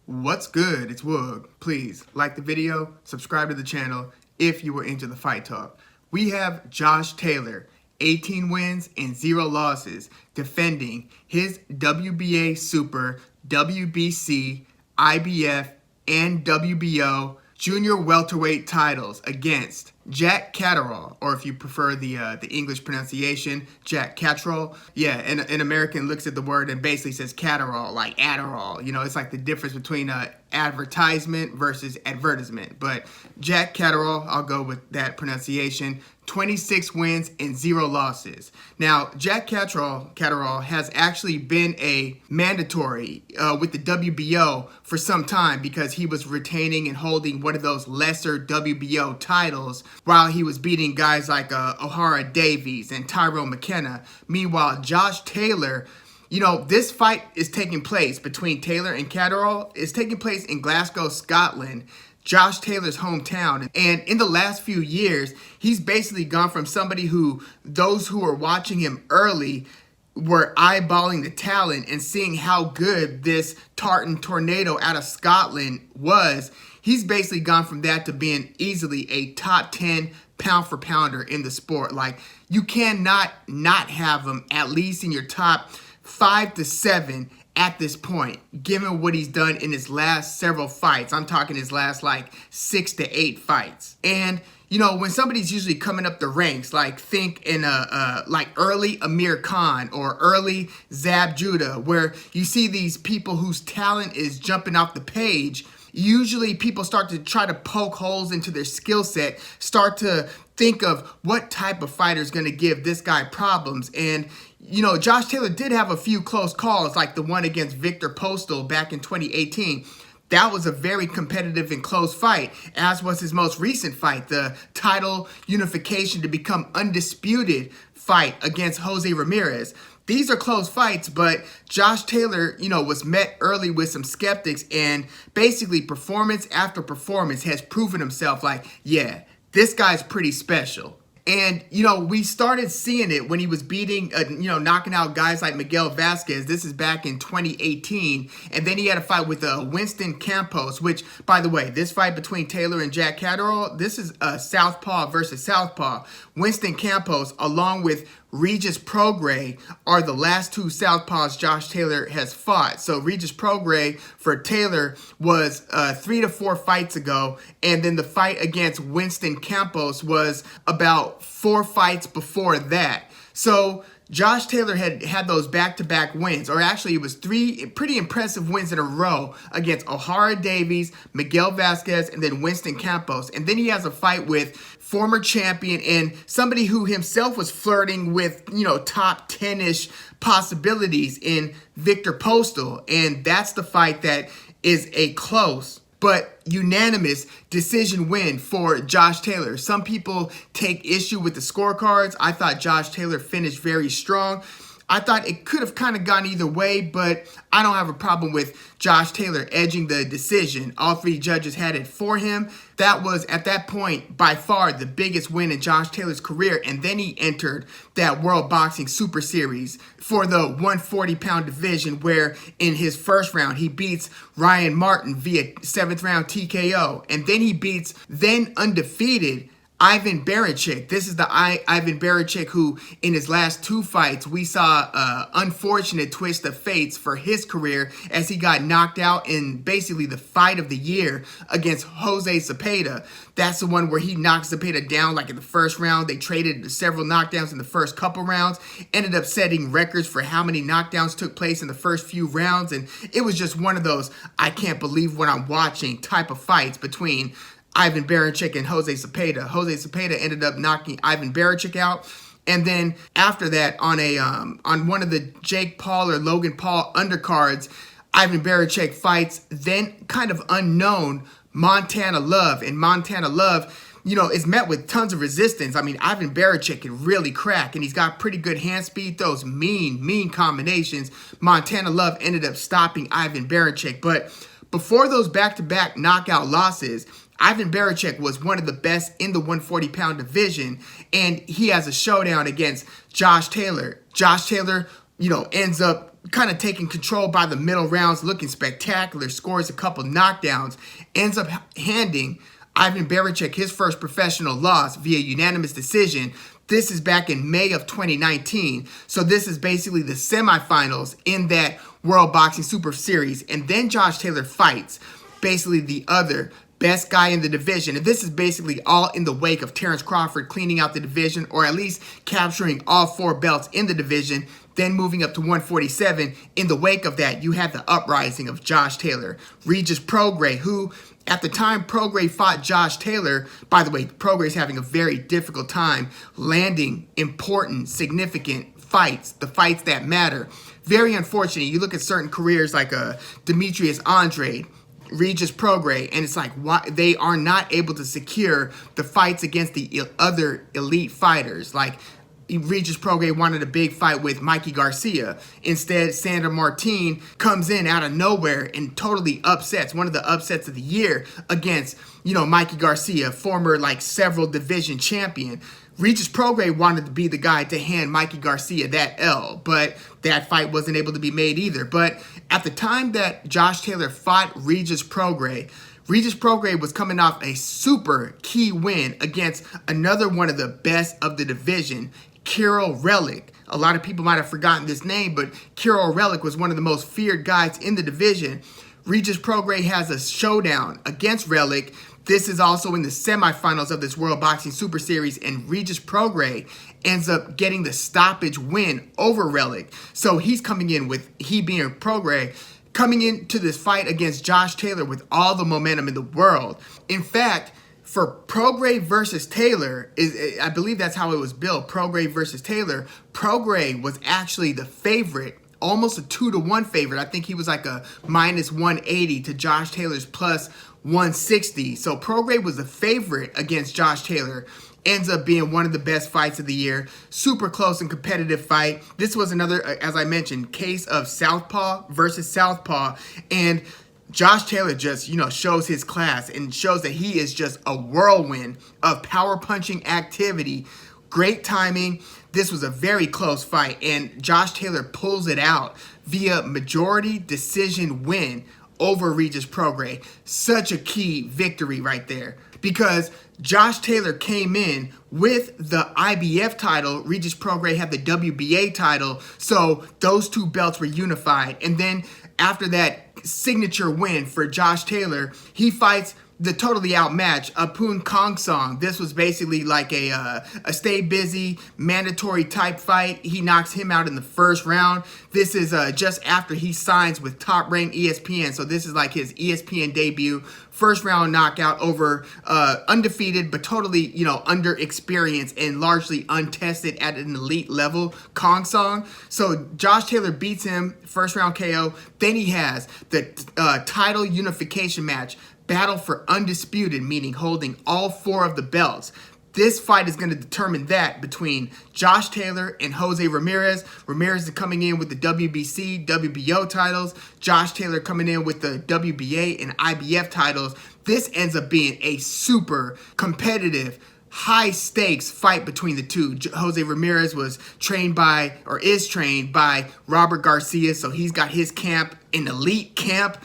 What's good? It's Woog. Please like the video, subscribe to the channel if you were into the fight talk. We have Josh Taylor, 18 wins and 0 losses, defending his WBA Super, WBC, IBF, and WBO Junior-Welterweight titles against Jack Catterall, or if you prefer the English pronunciation, Jack Catterall. Yeah, and an American looks at the word and basically says Catterall, like Adderall. You know, it's like the difference between advertisement versus advertisement. But Jack Catterall, I'll go with that pronunciation. 26 wins and 0 losses. Now, Jack Catterall has actually been a mandatory with the WBO for some time because he was retaining and holding one of those lesser WBO titles while he was beating guys like O'Hara Davies and Tyrone McKenna. Meanwhile, Josh Taylor, you know, this fight is taking place between Taylor and Catterall. It's taking place in Glasgow, Scotland, Josh Taylor's hometown. And in the last few years, he's basically gone from somebody who those who were watching him early were eyeballing the talent and seeing how good this Tartan Tornado out of Scotland was. He's basically gone from that to being easily a top 10 pound for pounder in the sport. Like, you cannot not have him at least in your top 5 to 7 at this point, given what he's done in his last several fights. I'm talking his last like 6 to 8 fights. And you know, when somebody's usually coming up the ranks, like think in like early Amir Khan or early Zab Judah, where you see these people whose talent is jumping off the page, usually people start to try to poke holes into their skill set, start to think of what type of fighter is going to give this guy problems. And you know, Josh Taylor did have a few close calls, like the one against Viktor Postol back in 2018. That was a very competitive and close fight, as was his most recent fight, the title unification to become undisputed fight against Jose Ramirez. These are close fights, but Josh Taylor, you know, was met early with some skeptics, and basically performance after performance has proven himself like, yeah, this guy's pretty special. And, you know, we started seeing it when he was beating, you know, knocking out guys like Miguel Vasquez. This is back in 2018. And then he had a fight with Winston Campos, which, by the way, this fight between Taylor and Jack Catterall, this is Southpaw versus Southpaw. Winston Campos, along with Regis Prograis, are the last 2 Southpaws Josh Taylor has fought. So Regis Prograis for Taylor was 3 to 4 fights ago, and then the fight against Winston Campos was about 4 fights before that. So Josh Taylor had those back-to-back wins, or actually it was 3 pretty impressive wins in a row against O'Hara Davies, Miguel Vasquez, and then Winston Campos. And then he has a fight with former champion and somebody who himself was flirting with, you know, top 10-ish possibilities in Viktor Postol. And that's the fight that is a close but unanimous decision win for Josh Taylor. Some people take issue with the scorecards. I thought Josh Taylor finished very strong. I thought it could have kind of gone either way, but I don't have a problem with Josh Taylor edging the decision. All 3 judges had it for him. That was, at that point, by far the biggest win in Josh Taylor's career. And then he entered that World Boxing Super Series for the 140-pound division, where in his first round, he beats Ryan Martin via 7th round TKO. And then he beats then undefeated Ivan Baranchyk. This is the Ivan Baranchyk who, in his last 2 fights, we saw unfortunate twist of fates for his career as he got knocked out in basically the fight of the year against Jose Zepeda. That's the one where he knocked Zepeda down like in the first round. They traded several knockdowns in the first couple rounds, ended up setting records for how many knockdowns took place in the first few rounds. And it was just one of those, I can't believe what I'm watching type of fights between Ivan Baranchyk and Jose Zepeda. Jose Zepeda ended up knocking Ivan Baranchyk out. And then after that, on one of the Jake Paul or Logan Paul undercards, Ivan Baranchyk fights then kind of unknown Montana Love. And Montana Love, you know, is met with tons of resistance. I mean, Ivan Baranchyk can really crack, and he's got pretty good hand speed, those mean combinations. Montana Love ended up stopping Ivan Baranchyk. But before those back-to-back knockout losses, Ivan Baranchyk was one of the best in the 140-pound division, and he has a showdown against Josh Taylor. Josh Taylor, you know, ends up kind of taking control by the middle rounds, looking spectacular, scores a couple knockdowns, ends up handing Ivan Baranchyk his first professional loss via unanimous decision. This is back in May of 2019. So this is basically the semifinals in that World Boxing Super Series. And then Josh Taylor fights basically the other best guy in the division. And this is basically all in the wake of Terrence Crawford cleaning out the division, or at least capturing all 4 belts in the division, then moving up to 147. In the wake of that, you had the uprising of Josh Taylor. Regis Prograis, who at the time Prograis fought Josh Taylor, by the way, Prograis having a very difficult time landing important, significant fights, the fights that matter. Very unfortunate. You look at certain careers like Demetrius Andrade, Regis Prograis, and it's like, why they are not able to secure the fights against the other elite fighters. Like Regis Prograis wanted a big fight with Mikey Garcia. Instead, Sandor Martin comes in out of nowhere and totally upsets, one of the upsets of the year against, Mikey Garcia, former several division champion. Regis Prograis wanted to be the guy to hand Mikey Garcia that L, but that fight wasn't able to be made either. But at the time that Josh Taylor fought Regis Prograis was coming off a super key win against another one of the best of the division, Kirill Relic. A lot of people might have forgotten this name, but Kirill Relic was one of the most feared guys in the division. Regis Prograis has a showdown against Relic. This is also in the semifinals of this World Boxing Super Series, and Regis Prograis ends up getting the stoppage win over Relic. So he's coming in with, he being Prograis, coming into this fight against Josh Taylor with all the momentum in the world. In fact, for Prograis versus Taylor, I believe that's how it was built, Prograis versus Taylor. Prograis was actually the favorite, almost a 2-to-1 favorite. I think he was like a minus 180 to Josh Taylor's plus 160. So Prograis was the favorite against Josh Taylor. Ends up being one of the best fights of the year. Super close and competitive fight. This was another, as I mentioned, case of Southpaw versus Southpaw. And Josh Taylor just, shows his class and shows that he is just a whirlwind of power punching activity. Great timing. This was a very close fight, and Josh Taylor pulls it out via majority decision win over Regis Prograis. Such a key victory right there, because Josh Taylor came in with the IBF title. Regis Prograis had the WBA title, so those 2 belts were unified. And then after that signature win for Josh Taylor, he fights the totally outmatched Apun Kongsong. This was basically like a stay busy, mandatory type fight. He knocks him out in the first round. This is just after he signs with Top Rank ESPN. So this is like his ESPN debut. First round knockout over undefeated, but totally, underexperienced and largely untested at an elite level, Kongsong. So Josh Taylor beats him, first round KO. Then he has the title unification match, battle for undisputed, meaning holding all 4 of the belts. This fight is going to determine that between Josh Taylor and Jose Ramirez. Ramirez is coming in with the WBC, WBO titles. Josh Taylor coming in with the WBA and IBF titles. This ends up being a super competitive, high stakes fight between the two. Jose Ramirez was trained by, or is trained by, Robert Garcia. So he's got his camp, an elite camp,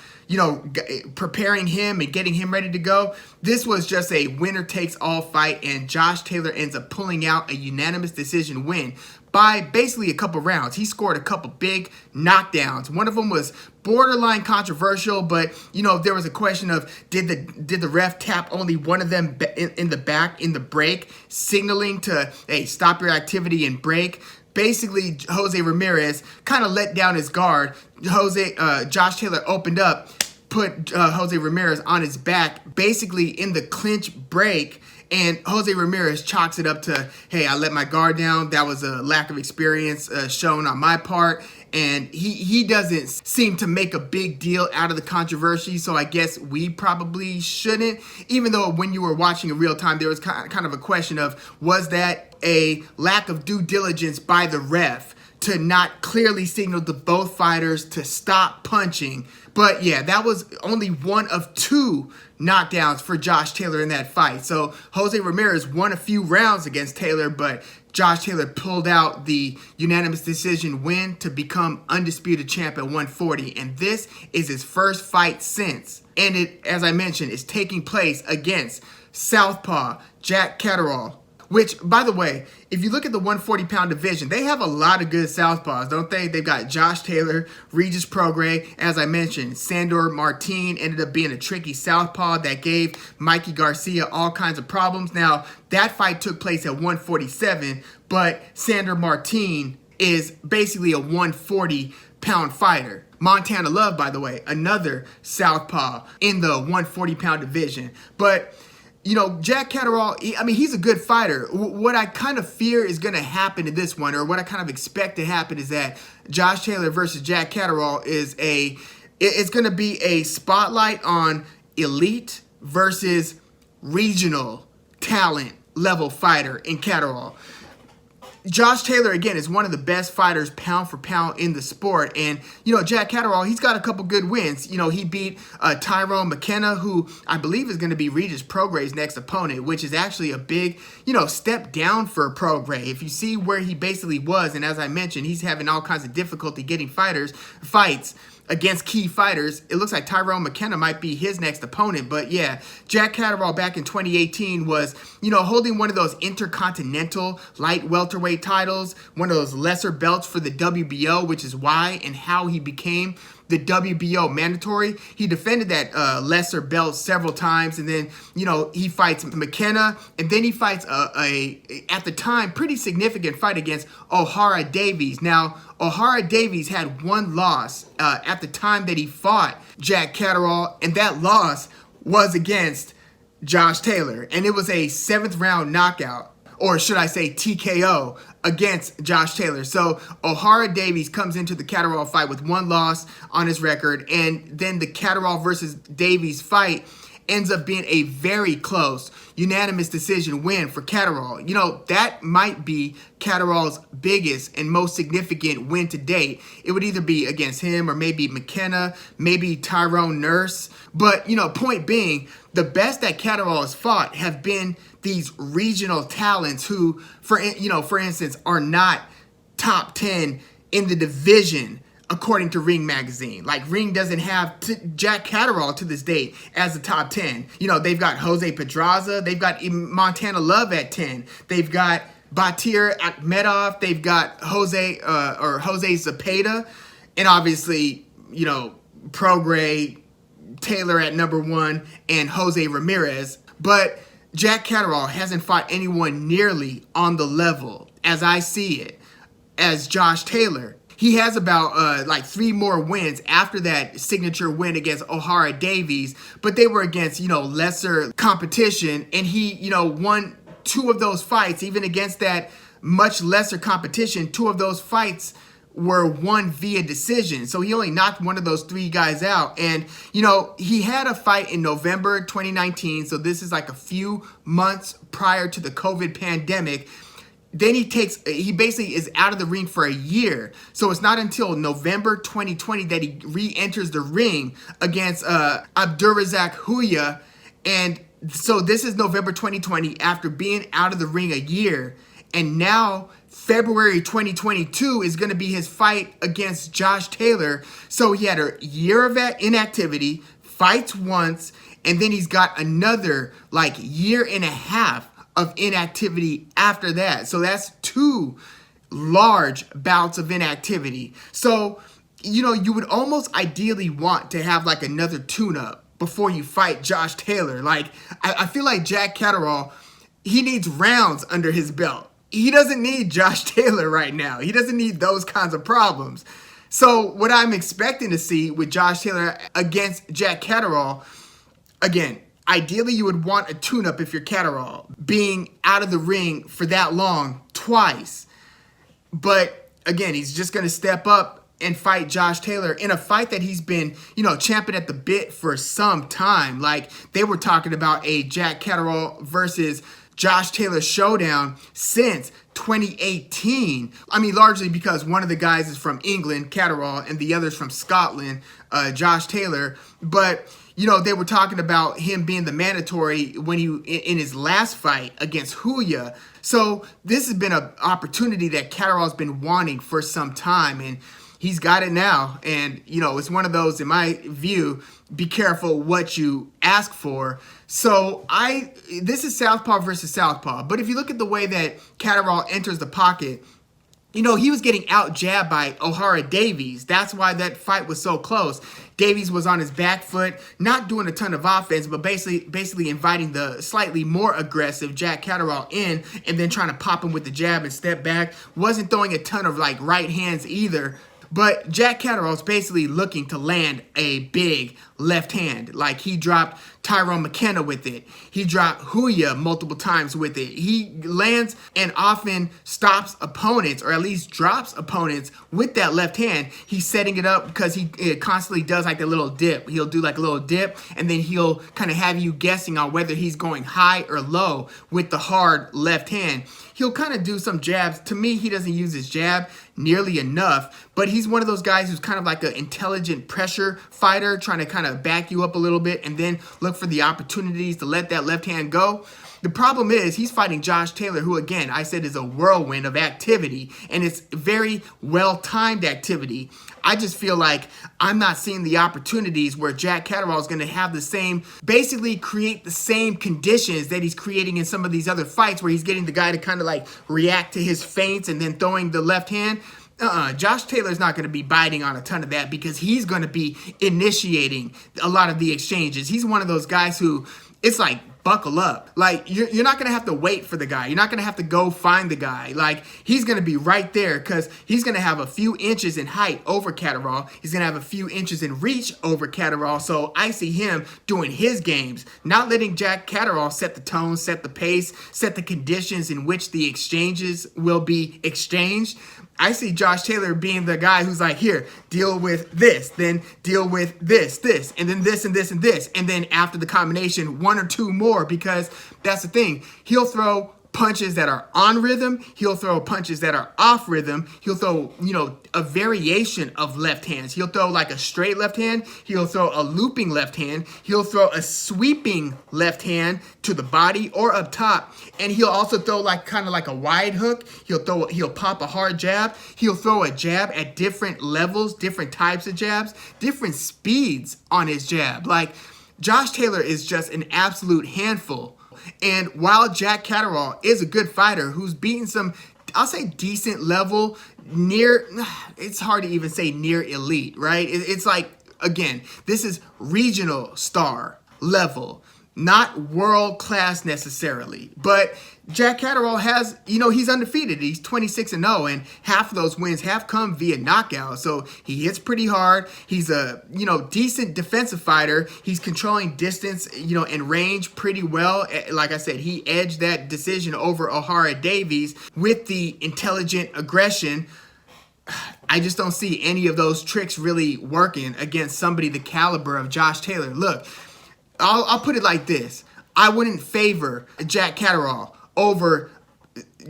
preparing him and getting him ready to go. This was just a winner takes all fight, and Josh Taylor ends up pulling out a unanimous decision win by basically a couple rounds. He scored a couple big knockdowns. One of them was borderline controversial, but there was a question of did the ref tap only one of them in the back in the break, signaling to, hey, stop your activity and break. Basically, Jose Ramirez kind of let down his guard. Josh Taylor opened up, put Jose Ramirez on his back, basically in the clinch break, and Jose Ramirez chalks it up to, hey, I let my guard down. That was a lack of experience shown on my part. And he doesn't seem to make a big deal out of the controversy, so I guess we probably shouldn't. Even though when you were watching in real time, there was kind of a question of, was that a lack of due diligence by the ref to not clearly signal to both fighters to stop punching? But yeah, that was only one of 2 knockdowns for Josh Taylor in that fight. So Jose Ramirez won a few rounds against Taylor, but Josh Taylor pulled out the unanimous decision win to become undisputed champ at 140. And this is his first fight since. And it, as I mentioned, is taking place against southpaw Jack Catterall. Which, by the way, if you look at the 140-pound division, they have a lot of good southpaws, don't they? They've got Josh Taylor, Regis Prograis, as I mentioned. Sandor Martin ended up being a tricky southpaw that gave Mikey Garcia all kinds of problems. Now, that fight took place at 147, but Sandor Martin is basically a 140-pound fighter. Montana Love, by the way, another southpaw in the 140-pound division. But you know, Jack Catterall, I mean, he's a good fighter. What I kind of fear is going to happen in this one, or what I kind of expect to happen, is that Josh Taylor versus Jack Catterall is it's going to be a spotlight on elite versus regional talent level fighter in Catterall. Josh Taylor, again, is one of the best fighters pound for pound in the sport. And, you know, Jack Catterall, he's got a couple good wins. You know, he beat Tyrone McKenna, who I believe is going to be Regis Prograis' next opponent, which is actually a big, you know, step down for Prograis. If you see where he basically was, and as I mentioned, he's having all kinds of difficulty getting fights against key fighters. It looks like Tyrone McKenna might be his next opponent. But yeah, Jack Catterall back in 2018 was, you know, holding one of those intercontinental light welterweight titles, one of those lesser belts for the WBO, which is why and how he became the WBO mandatory. He defended that lesser belt several times, and then, you know, he fights McKenna, and then he fights at the time, pretty significant fight against O'Hara Davies. Now, O'Hara Davies had one loss at the time that he fought Jack Catterall, and that loss was against Josh Taylor, and it was a 7th round knockout, or should I say TKO, against Josh Taylor. So O'Hara Davies comes into the Catterall fight with one loss on his record, and then the Catterall versus Davies fight ends up being a very close unanimous decision win for Catterall. You know, that might be Catterall's biggest and most significant win to date. It would either be against him or maybe McKenna, maybe Tyrone Nurse. But, you know, point being, the best that Catterall has fought have been these regional talents who, for instance, are not top 10 in the division, according to Ring Magazine. Like, Ring doesn't have Jack Catterall to this date as the top 10. You know, they've got Jose Pedraza. They've got Montana Love at 10. They've got Batir Akhmedov. They've got Jose Zepeda. And obviously, you know, Prograis, Taylor at number 1, and Jose Ramirez. But Jack Catterall hasn't fought anyone nearly on the level, as I see it, as Josh Taylor. He has about like 3 more wins after that signature win against O'Hara Davies, but they were against, you know, lesser competition, and he, you know, won 2 of those fights. Even against that much lesser competition, 2 of those fights were won via decision. So he only knocked one of those 3 guys out. And, you know, he had a fight in November 2019, so this is like a few months prior to the COVID pandemic. Then he basically is out of the ring for a year. So it's not until November 2020 that he re-enters the ring against Abdurrazak Huya. And so this is November 2020 after being out of the ring a year. And now February 2022 is going to be his fight against Josh Taylor. So he had a year of inactivity, fights once, and then he's got another like year and a half of inactivity after that. So that's 2 large bouts of inactivity. So, you know, you would almost ideally want to have like another tune-up before you fight Josh Taylor. Like, I feel like Jack Catterall, he needs rounds under his belt. He doesn't need Josh Taylor right now. He doesn't need those kinds of problems. So what I'm expecting to see with Josh Taylor against Jack Catterall, again, ideally you would want a tune-up if you're Catterall, being out of the ring for that long twice. But again, he's just going to step up and fight Josh Taylor in a fight that he's been, you know, champing at the bit for some time. Like, they were talking about a Jack Catterall versus Josh Taylor showdown since 2018. I mean, largely because one of the guys is from England, Catterall, and the other's from Scotland, Josh Taylor. But, you know, they were talking about him being the mandatory when he in his last fight against Huya. So this has been an opportunity that Catterall's been wanting for some time, and he's got it now. And, you know, it's one of those, in my view, be careful what you ask for. So this is southpaw versus southpaw. But if you look at the way that Catterall enters the pocket, you know, he was getting out jabbed by O'Hara Davies. That's why that fight was so close. Davies was on his back foot, not doing a ton of offense, but basically inviting the slightly more aggressive Jack Catterall in, and then trying to pop him with the jab and step back. Wasn't throwing a ton of like right hands either. But Jack Catterall's basically looking to land a big left hand. Like, he dropped Tyrone McKenna with it. He dropped Huya multiple times with it. He lands and often stops opponents, or at least drops opponents, with that left hand. He's setting it up because he constantly does like a little dip. He'll do like a little dip, and then he'll kind of have you guessing on whether he's going high or low with the hard left hand. He'll kind of do some jabs. To me, he doesn't use his jab nearly enough, but he's one of those guys who's kind of like an intelligent pressure fighter, trying to kind of back you up a little bit and then look for the opportunities to let that left hand go. The problem is he's fighting Josh Taylor, who, again, I said is a whirlwind of activity, and it's very well-timed activity. I just feel like I'm not seeing the opportunities where Jack Catterall is going to have the same, basically create the same conditions that he's creating in some of these other fights, where he's getting the guy to kind of like react to his feints and then throwing the left hand. Josh Taylor's not going to be biting on a ton of that, because he's going to be initiating a lot of the exchanges. He's one of those guys who, it's like, buckle up. Like, you're not going to have to wait for the guy. You're not going to have to go find the guy. Like, he's going to be right there, because he's going to have a few inches in height over Catterall. He's going to have a few inches in reach over Catterall. So I see him doing his games, not letting Jack Catterall set the tone, set the pace, set the conditions in which the exchanges will be exchanged. I see Josh Taylor being the guy who's like, here, deal with this, then deal with this, and then this, and this, and this. And then after the combination, one or two more, because that's the thing. He'll throw punches that are on rhythm. He'll throw punches that are off rhythm. He'll throw, you know, a variation of left hands. He'll throw like a straight left hand. He'll throw a looping left hand. He'll throw a sweeping left hand to the body or up top. And he'll also throw like kind of like a wide hook. He'll pop a hard jab. He'll throw a jab at different levels, different types of jabs, different speeds on his jab. Like, Josh Taylor is just an absolute handful. And while Jack Catterall is a good fighter who's beaten some, I'll say, decent level, near, it's hard to even say near elite, right? It's like, again, this is regional star level, not world class necessarily. But Jack Catterall has, you know, he's undefeated. He's 26-0, and half of those wins have come via knockout. So he hits pretty hard. He's a, you know, decent defensive fighter. He's controlling distance, you know, and range pretty well. Like I said, he edged that decision over O'Hara Davies with the intelligent aggression. I just don't see any of those tricks really working against somebody the caliber of Josh Taylor. Look, I'll put it like this. I wouldn't favor Jack Catterall over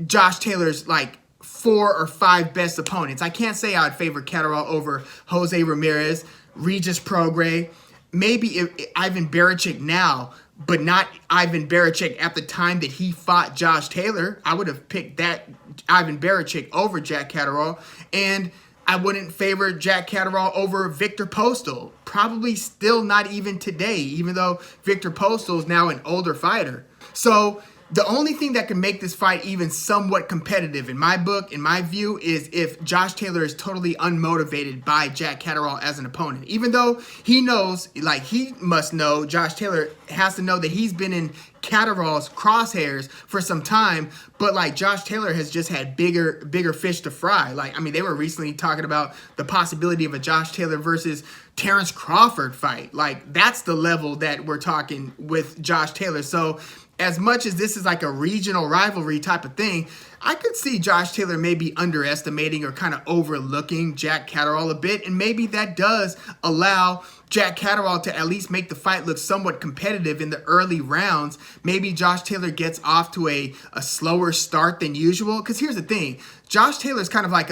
Josh Taylor's like 4 or 5 best opponents. I can't say I'd favor Catterall over Jose Ramirez, Regis Prograis, maybe Ivan Baranchyk now, but not Ivan Baranchyk at the time that he fought Josh Taylor. I would have picked that Ivan Baranchyk over Jack Catterall. And I wouldn't favor Jack Catterall over Viktor Postol. Probably still not even today, even though Viktor Postol is now an older fighter. So the only thing that can make this fight even somewhat competitive, in my book, in my view, is if Josh Taylor is totally unmotivated by Jack Catterall as an opponent. Even though he knows, like he must know, Josh Taylor has to know that he's been in Catterall's crosshairs for some time, but like Josh Taylor has just had bigger fish to fry. Like, I mean, they were recently talking about the possibility of a Josh Taylor versus Terrence Crawford fight. Like, that's the level that we're talking with Josh Taylor. So as much as this is like a regional rivalry type of thing, I could see Josh Taylor maybe underestimating or kind of overlooking Jack Catterall a bit, and maybe that does allow Jack Catterall to at least make the fight look somewhat competitive in the early rounds. Maybe Josh Taylor gets off to a slower start than usual, because here's the thing. Josh Taylor's kind of like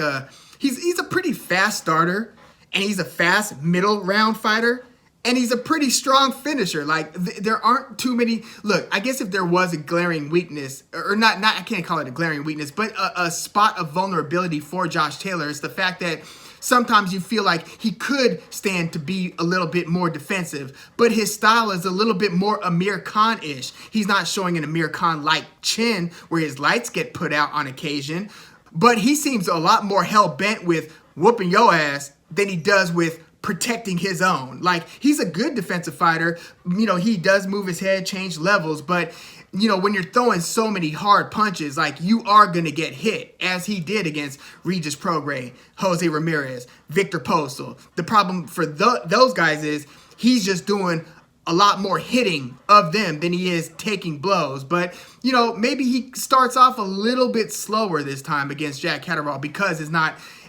he's a pretty fast starter, and he's a fast middle round fighter. And he's a pretty strong finisher. Like, there aren't too many. Look, I guess if there was a glaring weakness, or not, I can't call it a glaring weakness, but a spot of vulnerability for Josh Taylor is the fact that sometimes you feel like he could stand to be a little bit more defensive, but his style is a little bit more Amir Khan-ish. He's not showing an Amir Khan-like chin where his lights get put out on occasion, but he seems a lot more hell-bent with whooping your ass than he does with protecting his own. Like, he's a good defensive fighter. You know, he does move his head, change levels, but you know, when you're throwing so many hard punches, like, you are going to get hit, as he did against Regis Prograis, Jose Ramirez, Viktor Postol. The problem for those guys is he's just doing a lot more hitting of them than he is taking blows. But, you know, maybe he starts off a little bit slower this time against Jack Catterall because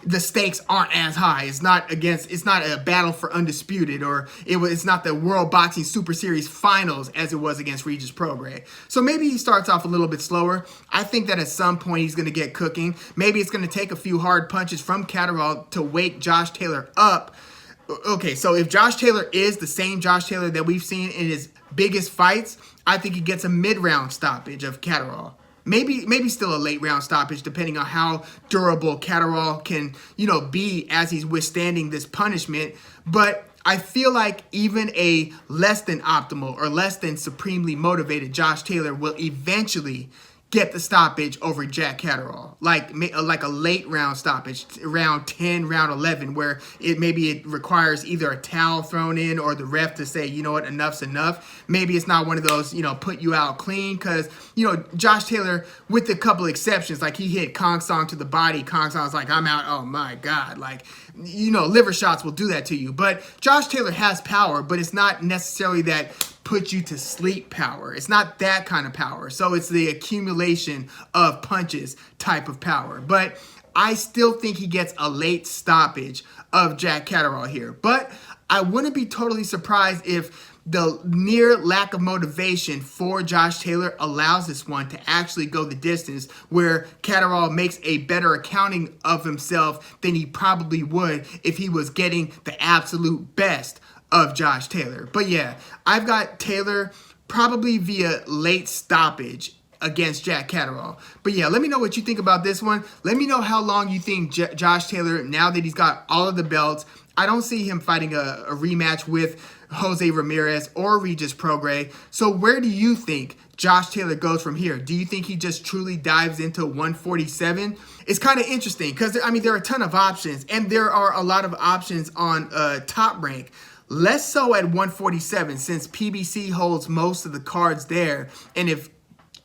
the stakes aren't as high. It's not a battle for undisputed, or it's not the World Boxing Super Series finals as it was against Regis Prograis. So maybe he starts off a little bit slower. I think that at some point he's going to get cooking. Maybe it's going to take a few hard punches from Catterall to wake Josh Taylor up. Okay, so if Josh Taylor is the same Josh Taylor that we've seen in his biggest fights, I think he gets a mid-round stoppage of Catterall. Maybe still a late-round stoppage, depending on how durable Catterall can, you know, be as he's withstanding this punishment. But I feel like even a less than optimal or less than supremely motivated Josh Taylor will eventually get the stoppage over Jack Catterall, like a late round stoppage, round 10, round 11, where it requires either a towel thrown in or the ref to say, you know what, enough's enough. Maybe it's not one of those, you know, put you out clean, because, you know, Josh Taylor, with a couple exceptions, like he hit Kong Song to the body. Kong Song's like, I'm out. Oh my God. Like, you know, liver shots will do that to you. But Josh Taylor has power, but it's not necessarily that put you to sleep power. It's not that kind of power. So it's the accumulation of punches type of power. But I still think he gets a late stoppage of Jack Catterall here. But I wouldn't be totally surprised if the near lack of motivation for Josh Taylor allows this one to actually go the distance, where Catterall makes a better accounting of himself than he probably would if he was getting the absolute best of Josh Taylor. But yeah, I've got Taylor probably via late stoppage against Jack Catterall. But yeah, let me know what you think about this one. Let me know how long you think Josh Taylor, now that he's got all of the belts, I don't see him fighting a rematch with Jose Ramirez or Regis Prograis. So where do you think Josh Taylor goes from here? Do you think he just truly dives into 147? It's kind of interesting because, I mean, there are a ton of options, and there are a lot of options on Top Rank. Less so at 147, since PBC holds most of the cards there. And if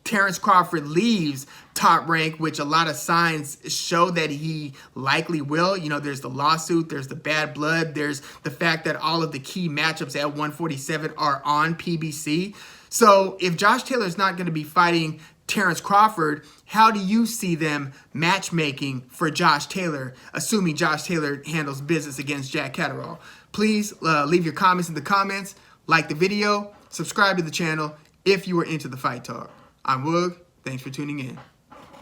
Terrence Crawford leaves Top Rank, which a lot of signs show that he likely will, you know, there's the lawsuit, there's the bad blood, there's the fact that all of the key matchups at 147 are on PBC. So if Josh Taylor's not going to be fighting Terrence Crawford, how do you see them matchmaking for Josh Taylor, assuming Josh Taylor handles business against Jack Catterall? Please leave your comments in the comments, like the video, subscribe to the channel if you are into the Fight Talk. I'm Woog. Thanks for tuning in.